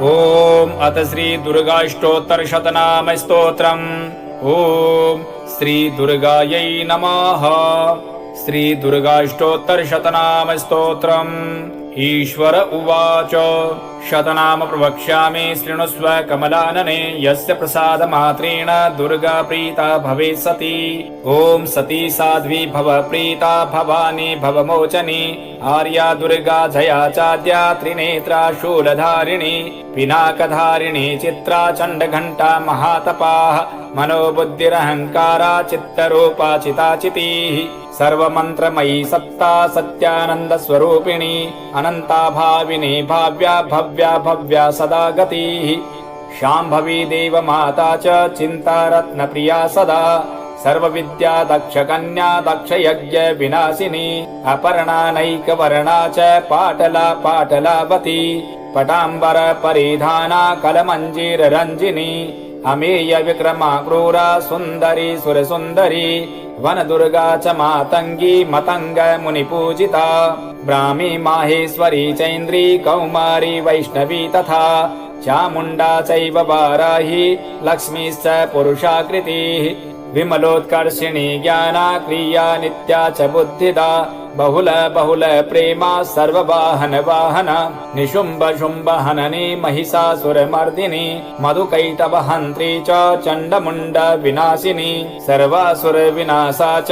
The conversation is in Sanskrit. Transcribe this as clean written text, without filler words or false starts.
ओम अथ श्री दुर्गाष्टोत्तर शतनाम स्तोत्रम्। ओम श्री दुर्गायै नमः। श्री दुर्गाष्टोत्तर शतनाम स्तोत्रम्। ईश्वर उवाच शतनाम प्रवक्ष्यामि शृणुष्व कमलानने यस्य प्रसाद मात्रेण दुर्गा प्रीता भवेत् सती। ओम सती साध्वी भव प्रीता भवानी भवमोचनी आर्या दुर्गा जया चाद्या त्रिनेत्रा शूलधारिणी पिनाकधारिणी चित्रा चण्डघण्टा महातपाः मनोबुद्धिरहङ्कारा चित्तरूपा चिताचितीः सर्वमन्त्रमयी सत्ता सत्यानंद स्वरूपिणी अनंता भाविनी भाव्या भव्या भव्या सदा गतिः शाम्भवी देव माता च चिंता रत्न प्रिया सदा सर्वविद्या दक्ष कन्या दक्ष यज्ञ विनाशिनी अपर्णा नैकवर्णा च पाटला पाटलावती पटाम्बर परिधाना कलमंजीर रंजिनी अमेय विक्रमा क्रूरा सुंदरी सुरसुंदरी वन दुर्गा च मातंगी मतंग मुनि पूजिता ब्राह्मी माहेश्वरी चैन्द्री कौमारी वैष्णवी तथा चामुंडा चैव वाराही लक्ष्मीश्च पुरुषाकृतिः विमलोत्कर्षिणी ज्ञाना क्रिया नित्या च बुद्धिदा बहुल बहुल प्रेमा सर्ववाहन वाहन निशुंभ शुंभ हननी महिषासुरमर्दिनी मधुकैटभ हंत्री च चंडमुंड विनाशिनी सर्वासुर विनाशा च